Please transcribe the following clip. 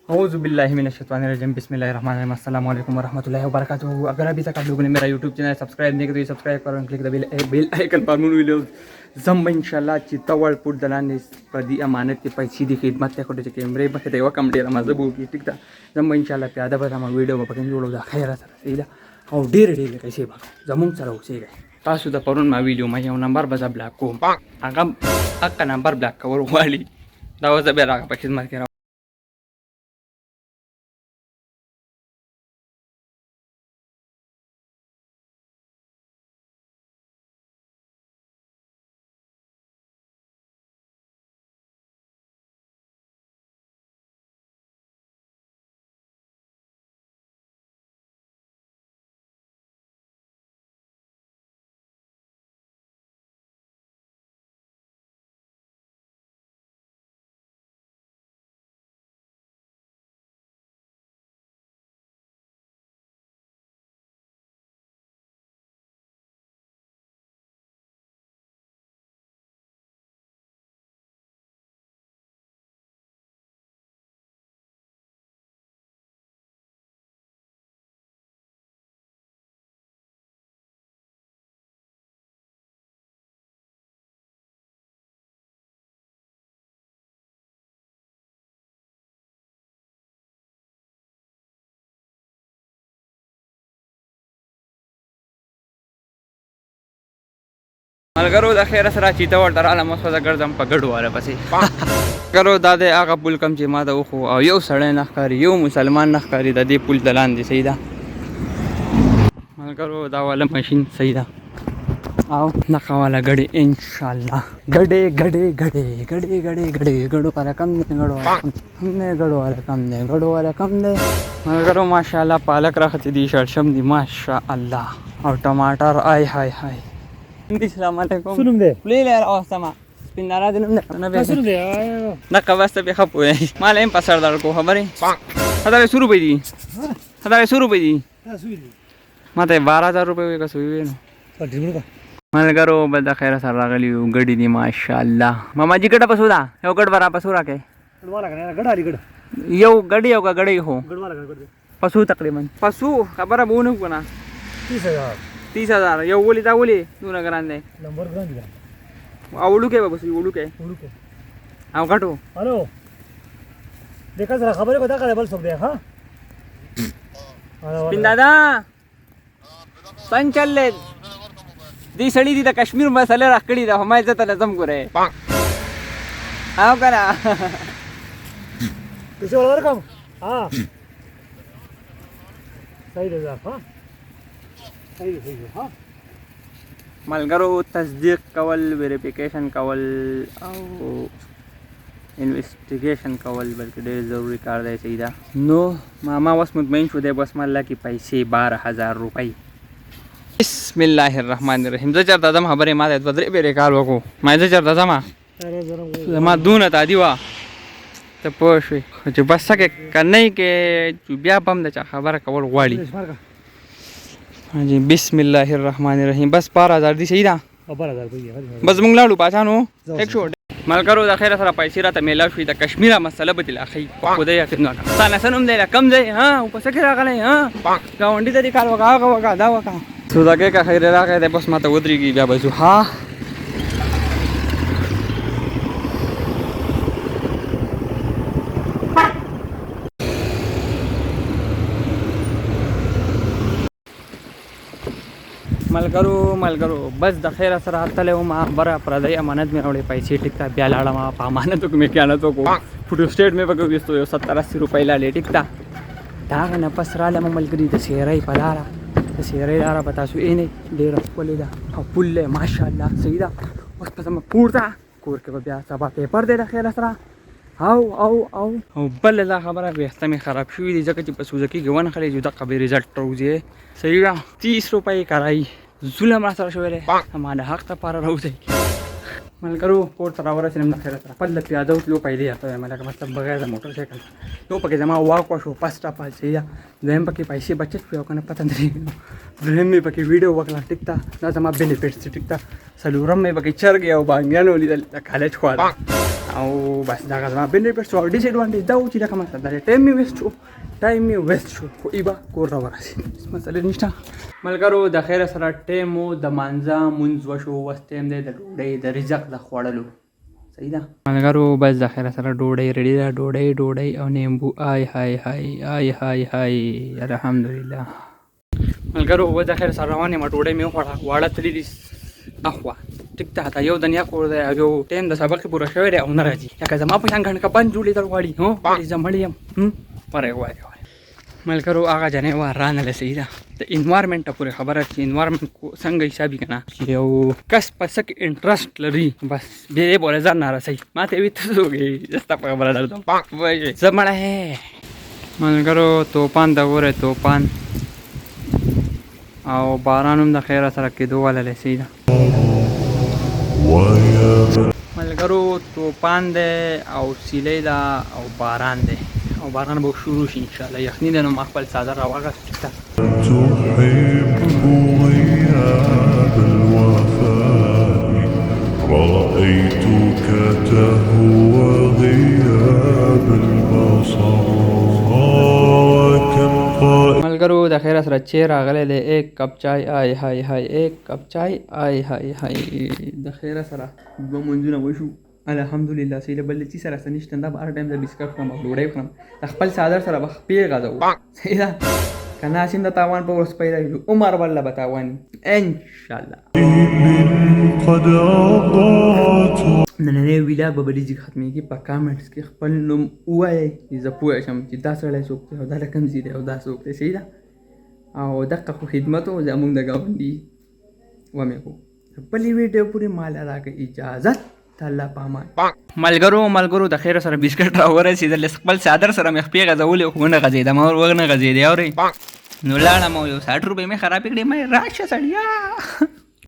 औज़ुबिल्लाहिमिनश्शैतानिर्रजीम बिस्मिल्लाहिर्रहमानिर्रहीम अस्सलाम वालेकुम वरहमतुल्लाहि वबरकातुहू। अगर अभी तक आप लोगों ने मेरा यूट्यूब चैनल सब्सक्राइब नहीं किया तो सब्सक्राइब करो क्लिक द बेल आइकन पर व्हिडिओ जम इंशाल्लाह चितवळ पुढदलाने पदी अमानत की पैसी दी खिदमत ते खोटे कैमरे बके देवा कमडेरा मजबू की ठीक था जम इंशाल्लाह प्यादा बता मा वीडियो बके जोड़ो जा खैर सर सीधा और डेर कैसे भागो जमुन सर हो से गए तासु द परुन मा वीडियो मा यो नंबर बजा ब्लैक को आगम अक्का नंबर ब्लैक कवर वाली दावा से बेरा का खिदमत के मलगरो द खैर सरा चितवळ तर आला मस्त गर्दम पगडू आला पसी करो दादे आगा पुल कम ची मादा ओखो او یو سړی نخکاری یو مسلمان نخکاری د دې پول دلان دی سیدا ملګرو دا والا ماشین سیدا او نخواله غړي ان شاء الله غړي غړي غړي غړي غړي غړي غړو پر کم نه غړو والا کم نه غړو والا کم نه ملګرو ماشاء الله پالک راختی دی شړشم دی ماشاء الله او ټماټر آی هاي هاي السلام علیکم سلام دې لیله او سما سپینارا دې نه به سلام دې نه قواست به خپوي مال هم پسر دار کو خبره هدا 100 روپے دي هدا 100 روپے دي ماته 12000 روپے کا سوي نو ملګرو بد خیر سره راغلی غړي دي ماشاء الله ماما جی ګډه پسودا یو ګډ ورا پسورا کې ګډوالا کنه ګډالي ګډ یو غړي یو غړي هو ګډوالا ګډ پسو تقریبا پسو خبره بونه کنه 30000 یو ولي دا ولي دونه ګران دی نمبر ګران دي اولو کې بس اولو کې او غټو هالو देखा जरा खबर को दा बल सब दे हां पिन दादा संचल ले दी सड़ी दी त काश्मीर मसाले राखडी दा हमाय जत लजम करे आओ करा किसी और काम हां सही दे जा हां सही हां मलगरो तस्दीक कवल वेरिफिकेशन कवल او इन्वेस्टिगेशन कवल बल्कि ډېر ضروری کار دی سیدا نو ماما وس مطمئن شو دی بس مله کی پیسې 12000 روپۍ بسم الله الرحمن الرحیم زه چرته دم خبره ما د بدرې به ریکال وکړو ما زه چرته زما ما دونه تا دیوا ته پوه شوې چې بس کې کنه کې بیا بم د خبره کول غواړي जी بسم الله الرحمن الرحیم بس 12000 دی سیدا 12000 بس مونږ لاړو پاتانو 100 ملګرو د خیره سره پیسې راته میلا شوې د کشمیره مسله به تل اخی خدای یقین نه تا سنوم دی کم دی ها او پس کې راغلی ها گاونډي ته کار وکا دا وکا سودا کې کا خیره راغی د بس ماته ودرېږي بیا بزو ها ملګرو بس د خیر سره تله ما بره پردای امانت مې راوړې پیسې ټیکتا بیا لاړه ما په امانت کو مې کېانه تو کو فوټو سټیټ مې پکې وستو 70-80 روپۍ لاله ټیکتا دا نه پس را لمه ملګری د سیرای پلاره د سیرای لاره پتا سو اینه ډیر خپل دا خپل ماشاء الله سیدا اوس په سم پورته کور کې بیا سبا پیپر دې د خیر سره او بل لا خبره به استمه خراب شوې دي ځکه چې په سوزکی ګون خلې جو د قبل رزلټ روزه سیدا 30 روپۍ کرای ظلم را سره شوې ده ما د حق ته پاره راوځي ملګرو کور ته راورسېدم د خیره سره پله پیاده وتلو پیدې هته مې لکه مطلب بغیر د موټرسایکل یو پکې زما واک وشو فسټ اف آل صحیح ده دویم پکې پیسې بچت شوې او که نه پته نه لري درېیم مې پکې ویډیو وکړه ټیک ده دا زما بینیفټس دي ټیک ده څلورم مې پکې چرګې او بانګیان ولیدل د کالج خواله او بس دغه زما بینیفټس او ډیس ایډوانټیج دا و چې لکه مطلب دا ټایم مې ویسټ شو خو ای به کور راورسېد هېڅ مسله نشته ملګرو د خیره سره ټایم و د مانځه مونځ وشو اوس ټایم دی د ډوډۍ د رزق د خوړلو صحیح ده ملګرو بس د خیره سره ډوډۍ ریډي ده ډوډۍ او نیمبو آی الحمدلله ملګرو اوس د خیره سره روان یم ډوډۍ مې وخوړه واړه تللي دي اخوا ټیک ده ته یو دنیا کور دی او یو ټایم د سبق پوره شوی دی او نه راځي لکه زما په شان ګڼکه بند جوړېدل غواړي هو زه مړ یم وای ملګرو هغه جنې وه رانله صحیح ده د انوایرمنټه پورې خبره چې انوایرمنټ څنګه حساب وي که نه چې یو کس په څه کې انټرسټ لري بس بیا یې پورې ځان نه رسوي ما ته وي ته څوک یې زه ستا په خبره درځم زه مړی ملګرو توپان د ګوره توپان او باران هم د خیره سره کېدو واله دی صحیح ده ملګرو توپان دی او سیلی ده او باران دی او باران به شروع شي انشاءالله یخني دی نو ما خپل څادر راواغست ټیک ده تحب غياب الوفاء رأيتك تهوى غياب البصر كم قائل ملګرو د خیره سره چې راغلی دی ایک کپ چای آی های ایک کپ چای آی های د خیره سره دوه منځونه وشو الحمدلله صحیح بل څه سره څه نشته دا به هر ټایم زه بسکټ خورم او ډوډۍ خورم د خپل څادر سره به خپې غځوو صحیح ده که نه هسې د تاوان په ورځ پیدا کړو عمر والله به تاوان انشاءالله قد أضاعت نننی ویلاګ به بلې ځای ختمېږي په کامنټس کې خپل نوم ووایئ چې زه پوه شم چې دا سړی څوک دی او دا له کوم ځای دی او دا څوک دی صحیح ده او دقه خو خدمت و زموږ د ګاونډي ومې کو بلې ویډیو پورې مال راکړه اجازت الله پامان ملګرو د خیره سره بسکټ راورسېدل خپل څادر سره مې خپې غځولې خو ونه غځېدم او ونه غځېدې اورئ نو لاړم او یو 60 روپۍ مې خرابې کړې مې راشه سړیا